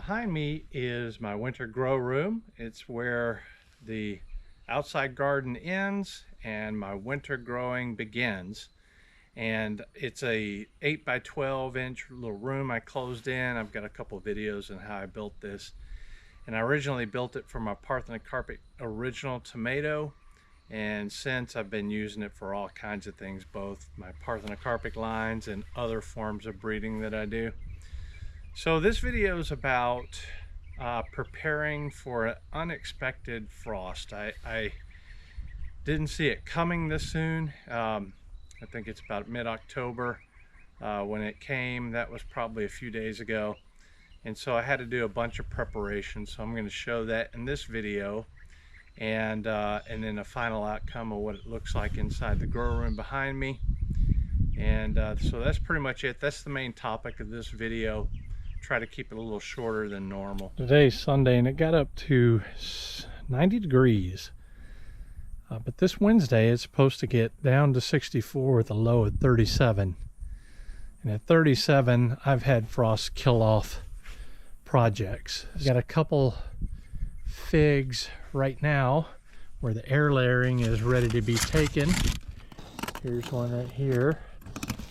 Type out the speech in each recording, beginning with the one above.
behind me is my winter grow room. It's where the outside garden ends and my winter growing begins. And it's a 8 by 12 inch little room I closed in. I've got a couple of videos on how I built this. And I originally built it for my parthenocarpic original tomato. And since I've been using it for all kinds of things, both my parthenocarpic lines and other forms of breeding that I do. So this video is about preparing for an unexpected frost. I didn't see it coming this soon. I think it's about mid-October when it came. That was probably a few days ago. And so I had to do a bunch of preparation. So I'm going to show that in this video. And then a final outcome of what it looks like inside the grow room behind me. And so that's pretty much it. That's the main topic of this video. Try to keep it a little shorter than normal. Today's Sunday and it got up to 90 degrees. But this Wednesday it's supposed to get down to 64 with a low of 37. And at 37 I've had frost kill off projects. I've got a couple figs right now where the air layering is ready to be taken. Here's one right here.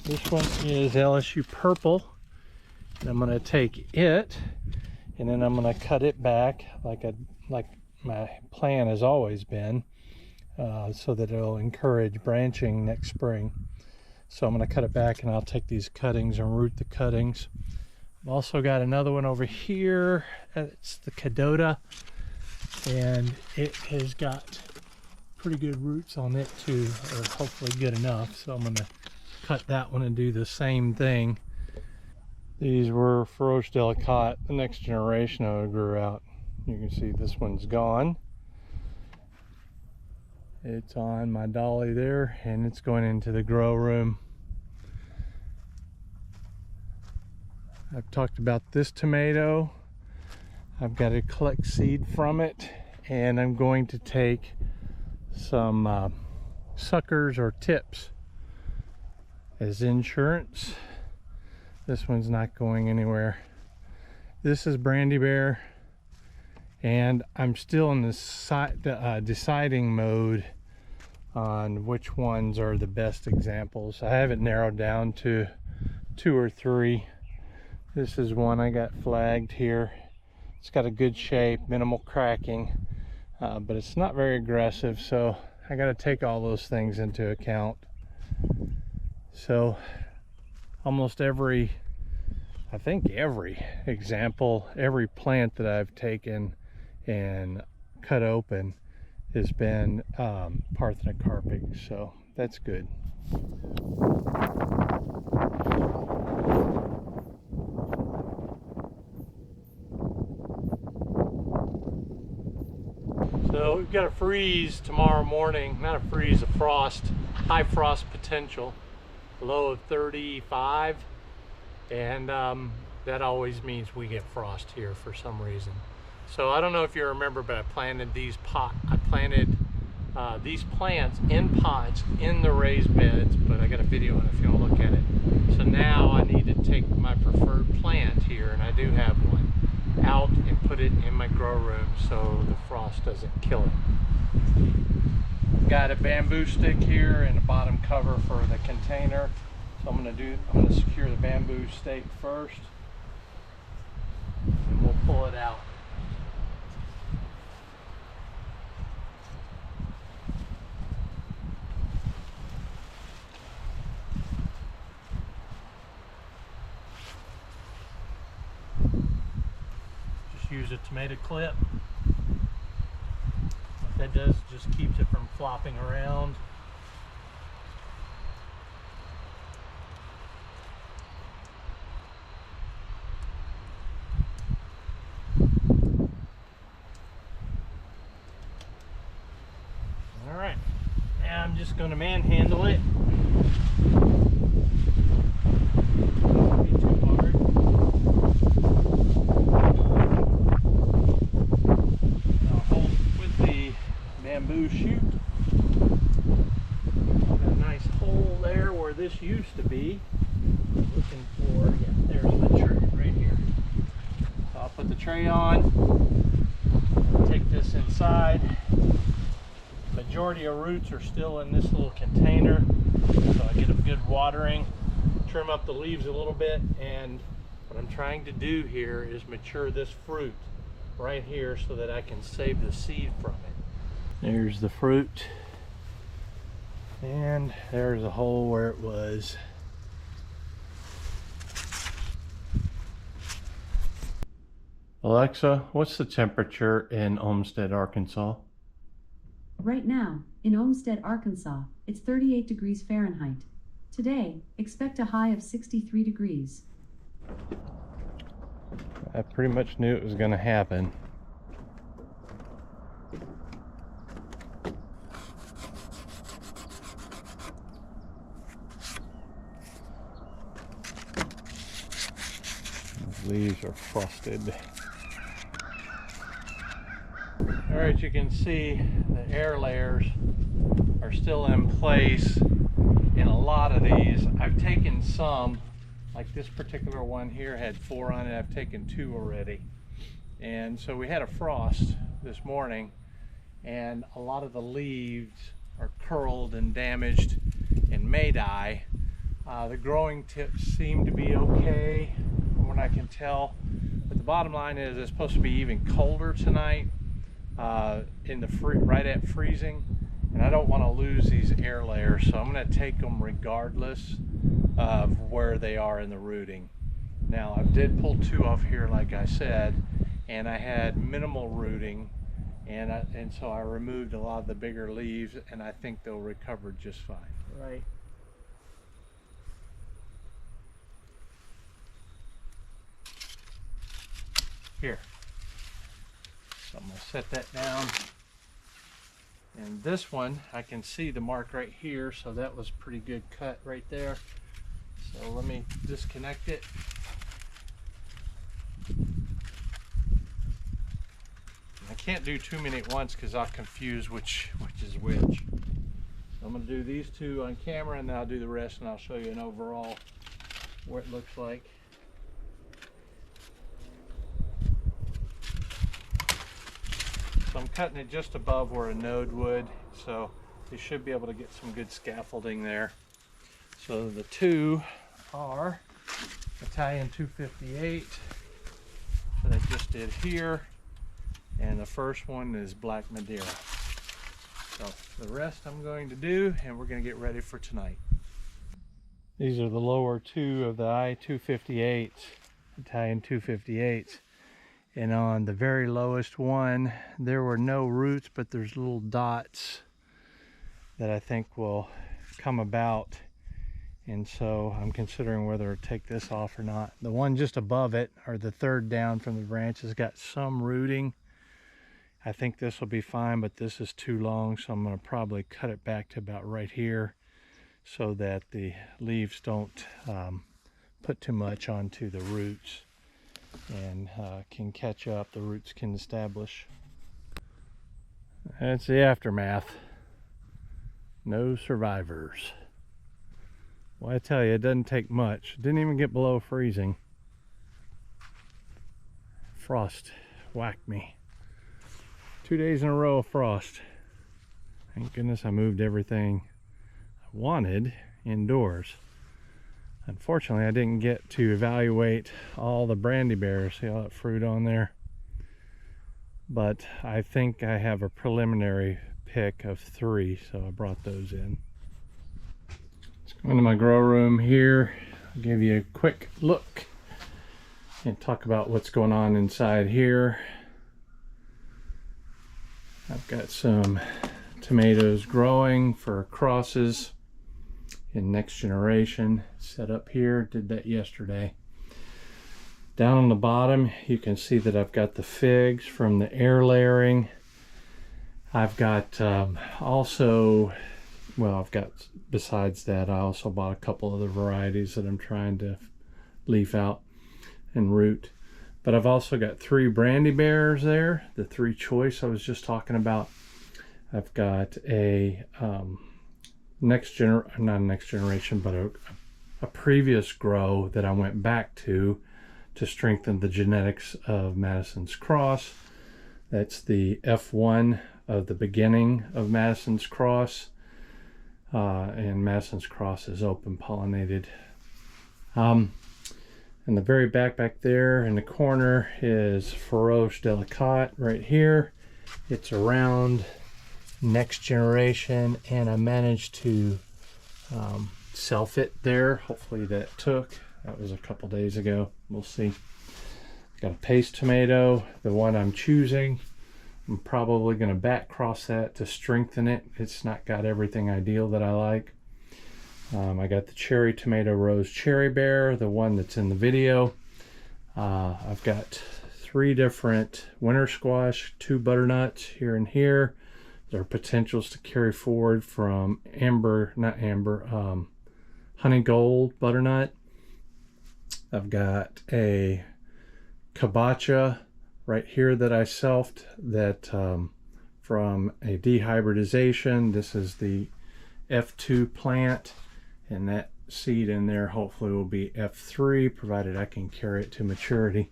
This one is LSU purple. And I'm going to take it and then I'm going to cut it back like my plan has always been, so that it'll encourage branching next spring. So I'm going to cut it back and I'll take these cuttings and root the cuttings. I've also got another one over here. It's the Cadota, and it has got pretty good roots on it too, or hopefully good enough. So I'm going to cut that one and do the same thing. These were Feroce Delicate, the next generation I grew out. You can see this one's gone. It's on my dolly there and it's going into the grow room. I've talked about this tomato. I've got to collect seed from it, and I'm going to take some suckers or tips as insurance. This one's not going anywhere. This is Brandy Bear, and I'm still in the deciding mode on which ones are the best examples. I have it narrowed down to 2 or 3. This is one I got flagged here. It's got a good shape, minimal cracking, but it's not very aggressive, so I got to take all those things into account. So almost every, I think every example, every plant that I've taken and cut open has been parthenocarpic, so that's good. So we've got a freeze tomorrow morning, not a freeze, a frost, high frost potential, low of 35, and that always means we get frost here for some reason. So I don't know if you remember, but I planted these these plants in pots in the raised beds, but I got a video on it if you want to look at it. So now I need to take my preferred plant here, and I do have one, out and put it in my grow room so the frost doesn't kill it. Got a bamboo stick here and a bottom cover for the container. So I'm going to secure the bamboo stake first, and we'll pull it out. Use a tomato clip. What that does is just keeps it from flopping around. All right, now I'm just going to manhandle it. Bamboo shoot. Got a nice hole there where this used to be. Looking for, yeah, there's the tray right here. So I'll put the tray majority of roots are still in this little container, so I get a good watering, trim up the leaves a little bit, and what I'm trying to do here is mature this fruit right here so that I can save the seed from it. There's the fruit, and there's a hole where it was. Alexa, what's the temperature in Olmsted, Arkansas? Right now, in Olmsted, Arkansas, it's 38 degrees Fahrenheit. Today, expect a high of 63 degrees. I pretty much knew it was going to happen. These leaves are frosted. Alright, you can see the air layers are still in place in a lot of these. I've taken some, like this particular one here had 4 on it. I've taken 2 already. And so we had a frost this morning, and a lot of the leaves are curled and damaged and may die. The growing tips seem to be okay from what I can tell. But the bottom line is it's supposed to be even colder tonight. In the right at freezing, and I don't want to lose these air layers, so I'm going to take them regardless of where they are in the rooting. Now, I did pull 2 off here, like I said, and I had minimal rooting, and so I removed a lot of the bigger leaves, and I think they'll recover just fine. Right. Here. So I'm going to set that down. And this one, I can see the mark right here, so that was pretty good cut right there. So let me disconnect it. I can't do too many at once because I'll confuse which is which. So I'm going to do these 2 on camera, and then I'll do the rest, and I'll show you an overall what it looks like. So I'm cutting it just above where a node would, so you should be able to get some good scaffolding there. So the 2 are Italian 258 that I just did here, and the first one is Black Madeira. So the rest I'm going to do, and we're going to get ready for tonight. These are the lower 2 of the I-258, Italian 258s. And on the very lowest one, there were no roots, but there's little dots that I think will come about. And so I'm considering whether to take this off or not. The one just above it, or the 3rd down from the branch, has got some rooting. I think this will be fine, but this is too long, so I'm going to probably cut it back to about right here so that the leaves don't put too much onto the roots, and can catch up, the roots can establish. That's the aftermath. No survivors. Well, I tell you, it doesn't take much. It didn't even get below freezing. Frost whacked me. 2 days in a row of frost. Thank goodness I moved everything I wanted indoors. Unfortunately, I didn't get to evaluate all the brandy bears. See all that fruit on there? But I think I have a preliminary pick of 3, so I brought those in. Let's go into my grow room here. I'll give you a quick look and talk about what's going on inside here. I've got some tomatoes growing for crosses in Next Generation set up here. Did that yesterday. Down on the bottom you can see that I've got the figs from the air layering. I've got also, well, I've got, besides that, I also bought a couple other varieties that I'm trying to leaf out and root. But I've also got 3 brandy bears there, the 3 choice I was just talking about. I've got a not next generation, but a previous grow that I went back to strengthen the genetics of Madison's Cross. That's the F1 of the beginning of Madison's Cross. And Madison's Cross is open pollinated. In the very back there in the corner is Feroce Delicate right here. It's around Next Generation, and I managed to self it there. Hopefully that took. That was a couple days ago. We'll see. Got a paste tomato, the one I'm choosing. I'm probably going to back cross that to strengthen it. It's not got everything ideal that I like. I got the cherry tomato rose cherry bear, the one that's in the video. I've got 3 different winter squash, 2 butternuts here and here. There are potentials to carry forward from honey gold butternut. I've got a kabocha right here that I selfed that from a dehybridization. This is the F2 plant, and that seed in there hopefully will be F3, provided I can carry it to maturity.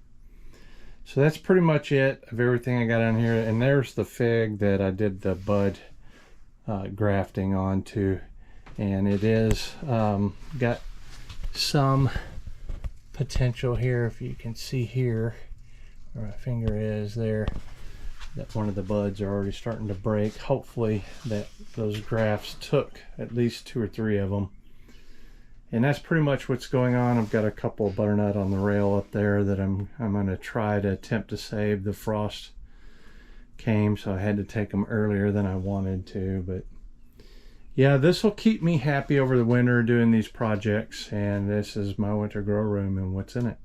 So that's pretty much it of everything I got on here. And there's the fig that I did the bud grafting onto, and it is got some potential here. If you can see here where my finger is there, that one of the buds are already starting to break. Hopefully that those grafts took at least 2 or 3 of them. And that's pretty much what's going on. I've got a couple of butternut on the rail up there that I'm going to try to attempt to save. The frost came, so I had to take them earlier than I wanted to. But yeah, this will keep me happy over the winter doing these projects. And this is my winter grow room and what's in it.